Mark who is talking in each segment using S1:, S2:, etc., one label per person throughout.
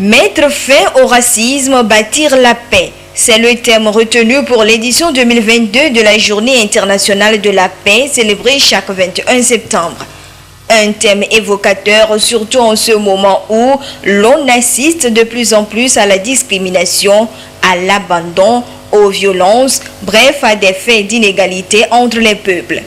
S1: Mettre fin au racisme, bâtir la paix. C'est le thème retenu pour l'édition 2022 de la Journée internationale de la paix célébrée chaque 21 septembre. Un thème évocateur surtout en ce moment où l'on assiste de plus en plus à la discrimination, à l'abandon, aux violences, bref à des faits d'inégalité entre les peuples.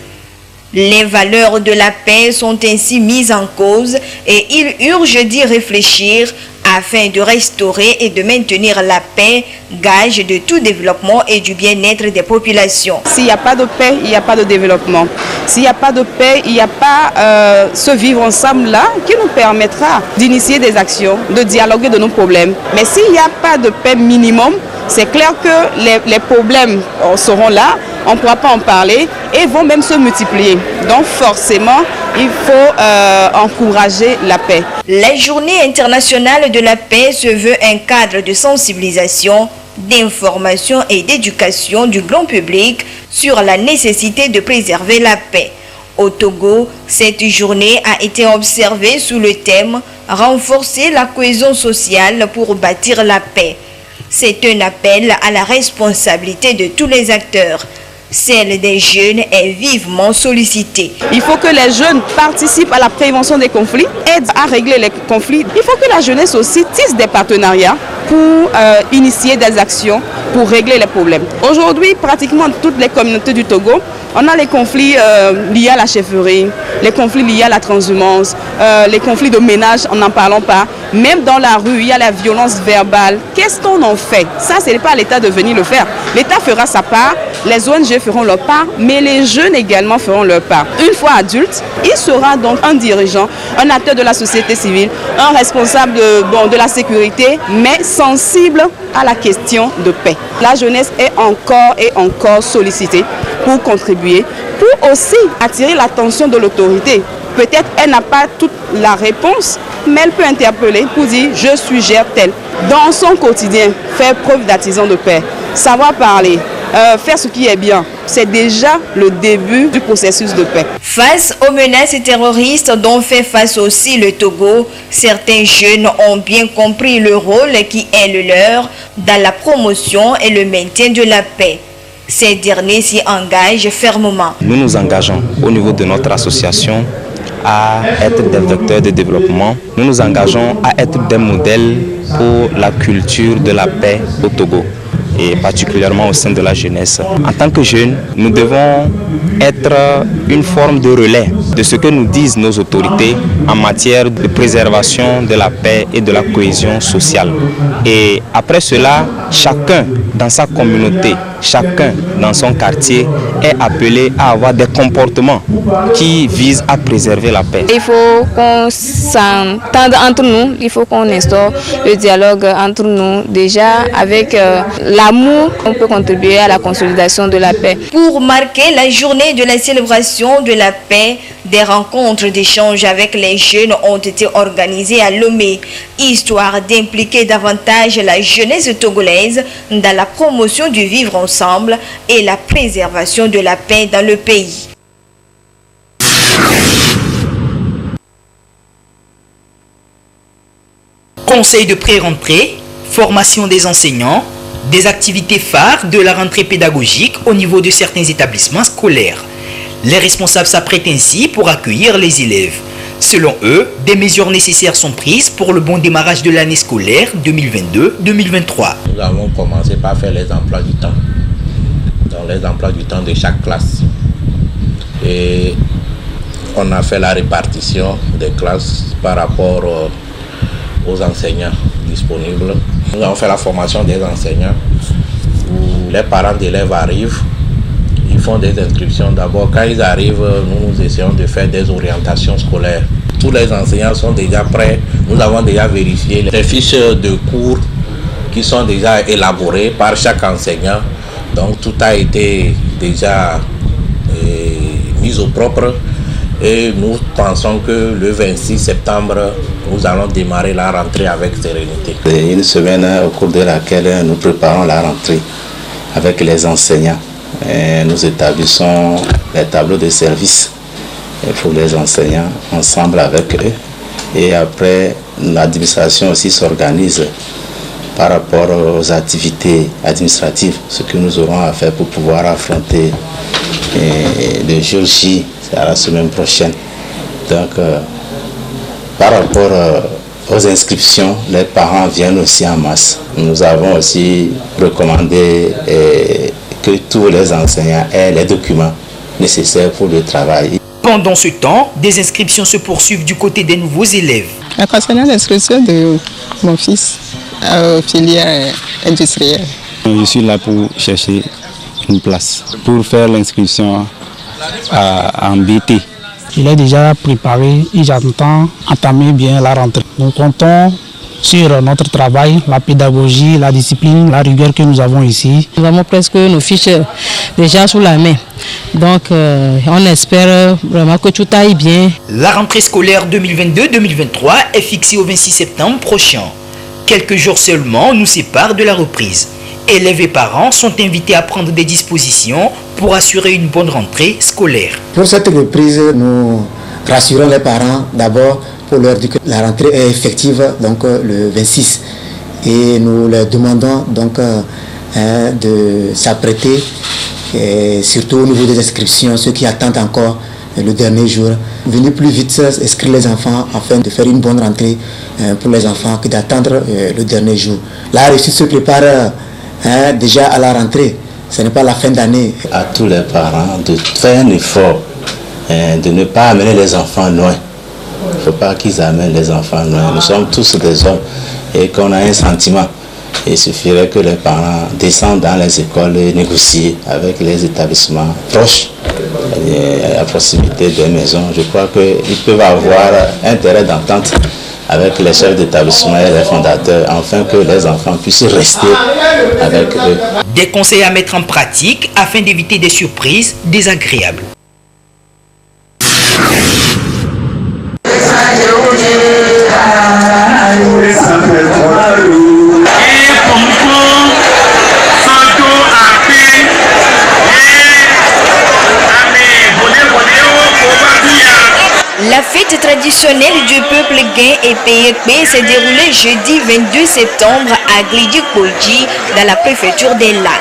S1: Les valeurs de la paix sont ainsi mises en cause et il urge d'y réfléchir afin de restaurer et de maintenir la paix, gage de tout développement et du bien-être des populations.
S2: S'il n'y a pas de paix, il n'y a pas de développement. S'il n'y a pas de paix, il n'y a pas ce vivre ensemble-là qui nous permettra d'initier des actions, de dialoguer de nos problèmes. Mais s'il n'y a pas de paix minimum, c'est clair que les problèmes seront là, on ne pourra pas en parler et vont même se multiplier. Donc forcément, il faut encourager la paix.
S1: La Journée internationale de la paix se veut un cadre de sensibilisation, d'information et d'éducation du grand public sur la nécessité de préserver la paix. Au Togo, cette journée a été observée sous le thème « Renforcer la cohésion sociale pour bâtir la paix ». C'est un appel à la responsabilité de tous les acteurs. Celle des jeunes est vivement sollicitée.
S2: Il faut que les jeunes participent à la prévention des conflits, aident à régler les conflits. Il faut que la jeunesse aussi tisse des partenariats pour initier des actions pour régler les problèmes. Aujourd'hui, pratiquement toutes les communautés du Togo, on a les conflits liés à la chefferie, les conflits liés à la transhumance, les conflits de ménage, on n'en parlons pas. Même dans la rue, il y a la violence verbale. Qu'est-ce qu'on en fait? Ça, ce n'est pas à l'État de venir le faire. L'État fera sa part, les ONG feront leur part, mais les jeunes également feront leur part. Une fois adulte, il sera donc un dirigeant, un acteur de la société civile, un responsable de la sécurité, mais sensible à la question de paix. La jeunesse est encore et encore sollicitée pour contribuer, pour aussi attirer l'attention de l'autorité. Peut-être elle n'a pas toute la réponse, mais elle peut interpeller pour dire « je suggère tel ». Dans son quotidien, faire preuve d'artisan de paix, savoir parler, faire ce qui est bien, c'est déjà le début du processus de paix.
S1: Face aux menaces terroristes dont fait face aussi le Togo, certains jeunes ont bien compris le rôle qui est le leur dans la promotion et le maintien de la paix. Ces derniers s'y engagent fermement.
S3: Nous nous engageons au niveau de notre association à être des vecteurs de développement. Nous nous engageons à être des modèles pour la culture de la paix au Togo et particulièrement au sein de la jeunesse. En tant que jeunes, nous devons être une forme de relais de ce que nous disent nos autorités en matière de préservation de la paix et de la cohésion sociale. Et après cela, chacun dans sa communauté, chacun dans son quartier est appelé à avoir des comportements qui visent à préserver la paix.
S4: Il faut qu'on s'entende entre nous, il faut qu'on instaure le dialogue entre nous. Déjà, avec l'amour, on peut contribuer à la consolidation de la paix.
S1: Pour marquer la journée de la célébration de la paix, des rencontres d'échange avec les jeunes ont été organisées à Lomé, histoire d'impliquer davantage la jeunesse togolaise dans la promotion du vivre ensemble et la préservation de la paix dans le pays.
S5: Conseil de pré-rentrée, formation des enseignants, des activités phares de la rentrée pédagogique au niveau de certains établissements scolaires. Les responsables s'apprêtent ainsi pour accueillir les élèves. Selon eux, des mesures nécessaires sont prises pour le bon démarrage de l'année scolaire 2022-2023.
S6: Nous avons commencé par faire les emplois du temps. Dans les emplois du temps de chaque classe. Et on a fait la répartition des classes par rapport aux enseignants disponibles. Nous avons fait la formation des enseignants où les parents d'élèves arrivent. Ils font des inscriptions. D'abord, quand ils arrivent, nous essayons de faire des orientations scolaires. Tous les enseignants sont déjà prêts. Nous avons déjà vérifié les fiches de cours qui sont déjà élaborées par chaque enseignant. Donc tout a été déjà mis au propre et nous pensons que le 26 septembre, nous allons démarrer la rentrée avec sérénité.
S7: Une semaine au cours de laquelle nous préparons la rentrée avec les enseignants. Et nous établissons les tableaux de service pour les enseignants ensemble avec eux Et après, l'administration aussi s'organise par rapport aux activités administratives, ce que nous aurons à faire pour pouvoir affronter le jour J, c'est à la semaine prochaine. Donc, par rapport aux inscriptions, les parents viennent aussi en masse. Nous avons aussi recommandé que tous les enseignants aient les documents nécessaires pour le travail.
S5: Pendant ce temps, des inscriptions se poursuivent du côté des nouveaux élèves.
S8: Concernant l'inscription de mon fils filière industrielle.
S9: Je suis là pour chercher une place, pour faire l'inscription en BT.
S10: Il est déjà préparé et j'entends entamer bien la rentrée. Nous comptons sur notre travail, la pédagogie, la discipline, la rigueur que nous avons ici.
S11: Nous avons presque nos fiches déjà sous la main. Donc on espère vraiment que tout aille bien.
S5: La rentrée scolaire 2022-2023 est fixée au 26 septembre prochain. Quelques jours seulement nous séparent de la reprise. Élèves et parents sont invités à prendre des dispositions pour assurer une bonne rentrée scolaire.
S12: Pour cette reprise, nous rassurons les parents d'abord pour leur dire que la rentrée est effective donc le 26 et nous leur demandons donc de s'apprêter surtout au niveau des inscriptions, ceux qui attendent encore le dernier jour, venir plus vite inscrire les enfants afin de faire une bonne rentrée pour les enfants que d'attendre le dernier jour. La réussite se prépare déjà à la rentrée, ce n'est pas la fin d'année.
S7: À tous les parents de faire un effort, de ne pas amener les enfants loin. Il ne faut pas qu'ils amènent les enfants loin. Nous sommes tous des hommes et qu'on a un sentiment. Il suffirait que les parents descendent dans les écoles et négocient avec les établissements proches, à proximité des maisons. Je crois qu'ils peuvent avoir intérêt d'entente avec les chefs d'établissement et les fondateurs, afin que les enfants puissent rester avec eux.
S5: Des conseils à mettre en pratique afin d'éviter des surprises désagréables.
S1: La fête traditionnelle du peuple Guin et Peyekbe s'est déroulée jeudi 22 septembre à Glidi-Koji dans la préfecture des Lacs.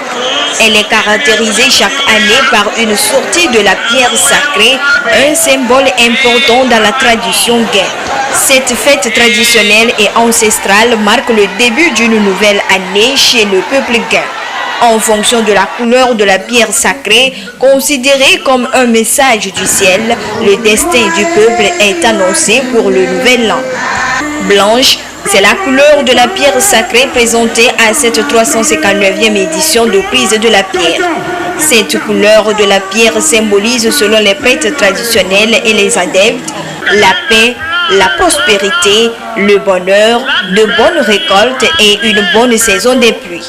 S1: Elle est caractérisée chaque année par une sortie de la pierre sacrée, un symbole important dans la tradition Guin. Cette fête traditionnelle et ancestrale marque le début d'une nouvelle année chez le peuple Guin. En fonction de la couleur de la pierre sacrée, considérée comme un message du ciel, le destin du peuple est annoncé pour le nouvel an. Blanche, c'est la couleur de la pierre sacrée présentée à cette 359e édition de prise de la pierre. Cette couleur de la pierre symbolise, selon les prêtres traditionnels et les adeptes, la paix, la prospérité, le bonheur, de bonnes récoltes et une bonne saison des pluies.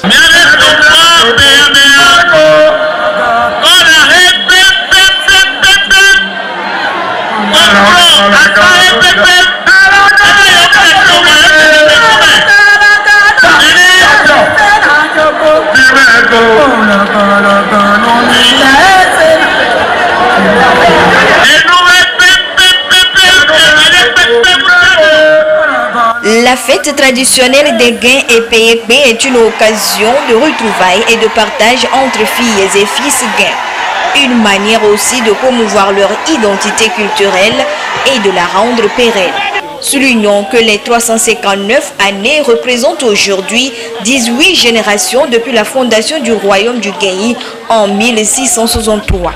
S1: La fête traditionnelle des Guin et Peyekbe est une occasion de retrouvailles et de partage entre filles et fils Guin. Une manière aussi de promouvoir leur identité culturelle et de la rendre pérenne. Soulignons que les 359 années représentent aujourd'hui 18 générations depuis la fondation du royaume du Guinée en 1663.